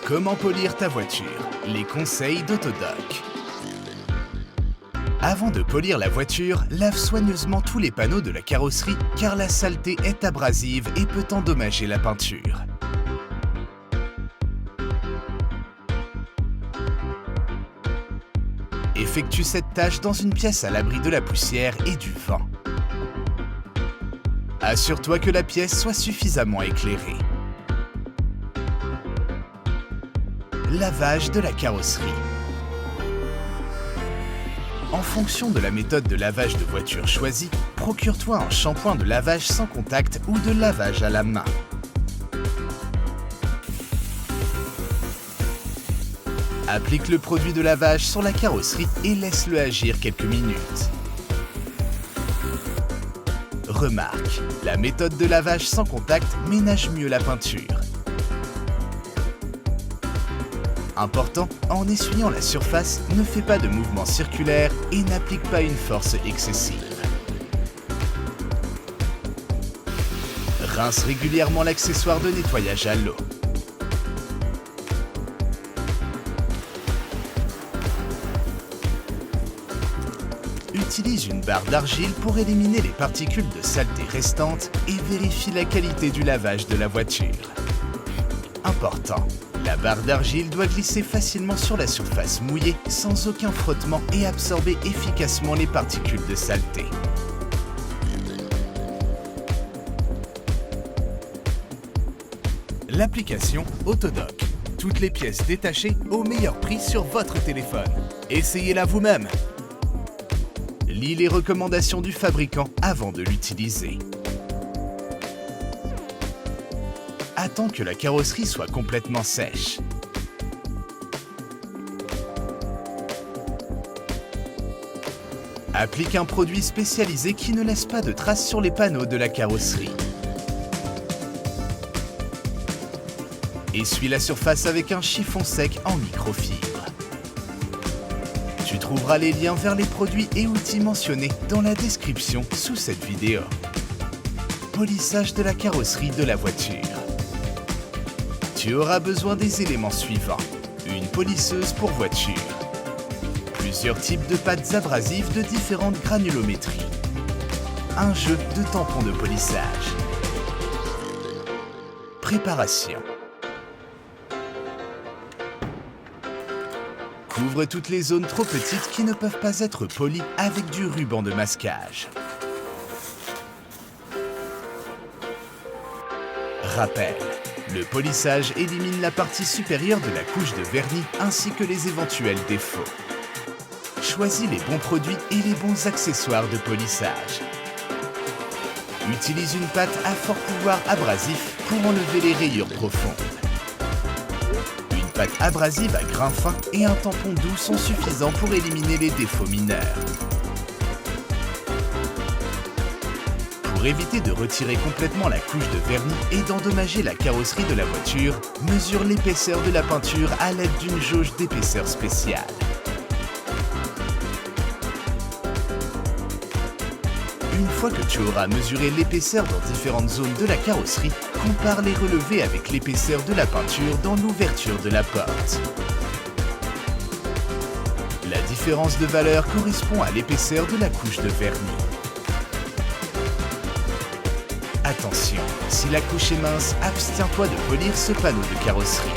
Comment polir ta voiture? Les conseils d'Autodoc. Avant de polir la voiture, lave soigneusement tous les panneaux de la carrosserie car la saleté est abrasive et peut endommager la peinture. Effectue cette tâche dans une pièce à l'abri de la poussière et du vent. Assure-toi que la pièce soit suffisamment éclairée. Lavage de la carrosserie. En fonction de la méthode de lavage de voiture choisie, procure-toi un shampoing de lavage sans contact ou de lavage à la main. Applique le produit de lavage sur la carrosserie et laisse-le agir quelques minutes. Remarque, la méthode de lavage sans contact ménage mieux la peinture. Important, en essuyant la surface, ne fais pas de mouvements circulaires et n'applique pas une force excessive. Rince régulièrement l'accessoire de nettoyage à l'eau. Utilise une barre d'argile pour éliminer les particules de saleté restantes et vérifie la qualité du lavage de la voiture. Important, la barre d'argile doit glisser facilement sur la surface mouillée sans aucun frottement et absorber efficacement les particules de saleté. L'application Autodoc. Toutes les pièces détachées au meilleur prix sur votre téléphone. Essayez-la vous-même. Lis les recommandations du fabricant avant de l'utiliser. Attends que la carrosserie soit complètement sèche. Applique un produit spécialisé qui ne laisse pas de traces sur les panneaux de la carrosserie. Essuie la surface avec un chiffon sec en microfibre. Tu trouveras les liens vers les produits et outils mentionnés dans la description sous cette vidéo. Polissage de la carrosserie de la voiture. Tu auras besoin des éléments suivants. Une polisseuse pour voiture. Plusieurs types de pâtes abrasives de différentes granulométries. Un jeu de tampons de polissage. Préparation. Couvre toutes les zones trop petites qui ne peuvent pas être polies avec du ruban de masquage. Rappel. Le polissage élimine la partie supérieure de la couche de vernis ainsi que les éventuels défauts. Choisis les bons produits et les bons accessoires de polissage. Utilise une pâte à fort pouvoir abrasif pour enlever les rayures profondes. Une pâte abrasive à grains fins et un tampon doux sont suffisants pour éliminer les défauts mineurs. Pour éviter de retirer complètement la couche de vernis et d'endommager la carrosserie de la voiture, mesure l'épaisseur de la peinture à l'aide d'une jauge d'épaisseur spéciale. Une fois que tu auras mesuré l'épaisseur dans différentes zones de la carrosserie, compare les relevés avec l'épaisseur de la peinture dans l'ouverture de la porte. La différence de valeur correspond à l'épaisseur de la couche de vernis. Attention, si la couche est mince, abstiens-toi de polir ce panneau de carrosserie.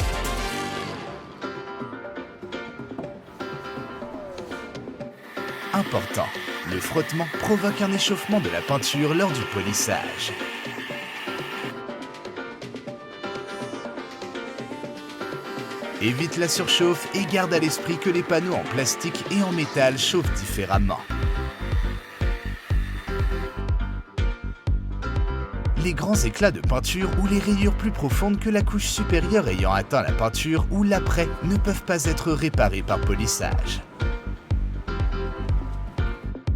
Important, le frottement provoque un échauffement de la peinture lors du polissage. Évite la surchauffe et garde à l'esprit que les panneaux en plastique et en métal chauffent différemment. Les grands éclats de peinture ou les rayures plus profondes que la couche supérieure ayant atteint la peinture ou l'après ne peuvent pas être réparés par polissage.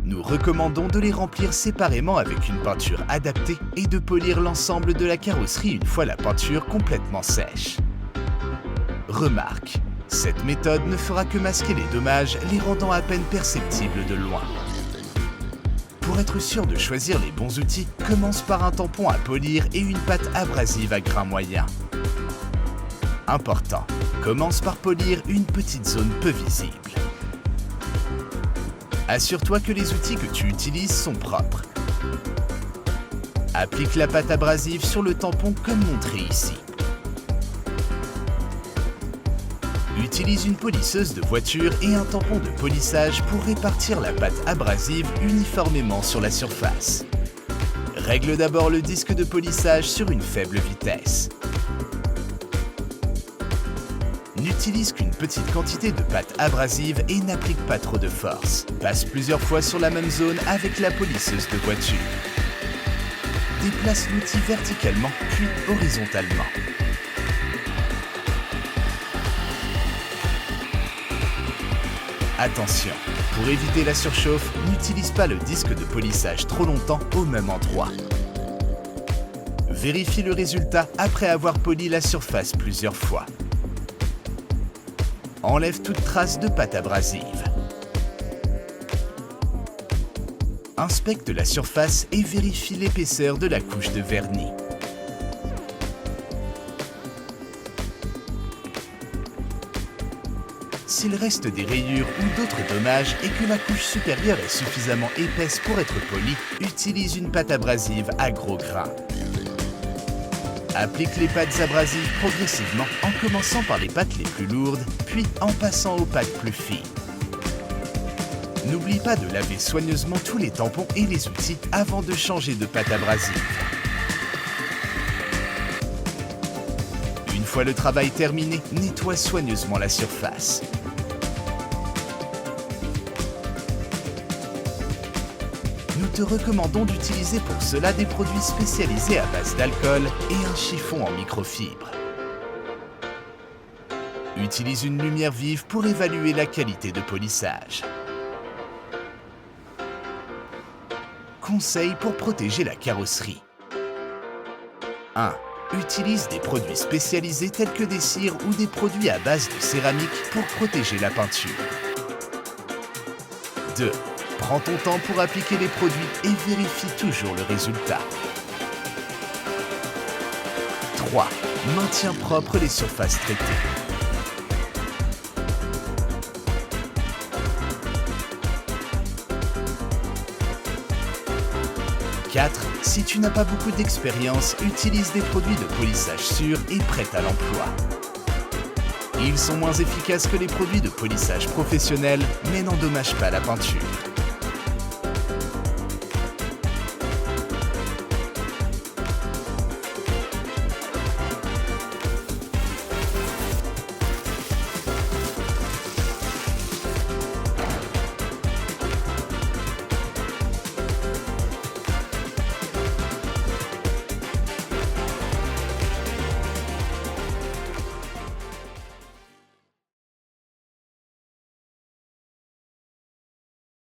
Nous recommandons de les remplir séparément avec une peinture adaptée et de polir l'ensemble de la carrosserie une fois la peinture complètement sèche. Remarque, cette méthode ne fera que masquer les dommages, les rendant à peine perceptibles de loin. Pour être sûr de choisir les bons outils, commence par un tampon à polir et une pâte abrasive à grains moyens. Important, Commence par polir une petite zone peu visible. Assure-toi que les outils que tu utilises sont propres. Applique la pâte abrasive sur le tampon comme montré ici. Utilise une polisseuse de voiture et un tampon de polissage pour répartir la pâte abrasive uniformément sur la surface. Règle d'abord le disque de polissage sur une faible vitesse. N'utilise qu'une petite quantité de pâte abrasive et n'applique pas trop de force. Passe plusieurs fois sur la même zone avec la polisseuse de voiture. Déplace l'outil verticalement puis horizontalement. Attention, pour éviter la surchauffe, n'utilise pas le disque de polissage trop longtemps au même endroit. Vérifie le résultat après avoir poli la surface plusieurs fois. Enlève toute trace de pâte abrasive. Inspecte la surface et vérifie l'épaisseur de la couche de vernis. S'il reste des rayures ou d'autres dommages et que la couche supérieure est suffisamment épaisse pour être polie, utilise une pâte abrasive à gros grains. Applique les pâtes abrasives progressivement en commençant par les pâtes les plus lourdes, puis en passant aux pâtes plus fines. N'oublie pas de laver soigneusement tous les tampons et les outils avant de changer de pâte abrasive. Une fois le travail terminé, nettoie soigneusement la surface. Nous te recommandons d'utiliser pour cela des produits spécialisés à base d'alcool et un chiffon en microfibre. Utilise une lumière vive pour évaluer la qualité de polissage. Conseils pour protéger la carrosserie. 1. Utilise des produits spécialisés tels que des cires ou des produits à base de céramique pour protéger la peinture. 2. Prends ton temps pour appliquer les produits et vérifie toujours le résultat. 3. Maintiens propres les surfaces traitées. 4. Si tu n'as pas beaucoup d'expérience, utilise des produits de polissage sûrs et prêts à l'emploi. Ils sont moins efficaces que les produits de polissage professionnels, mais n'endommagent pas la peinture.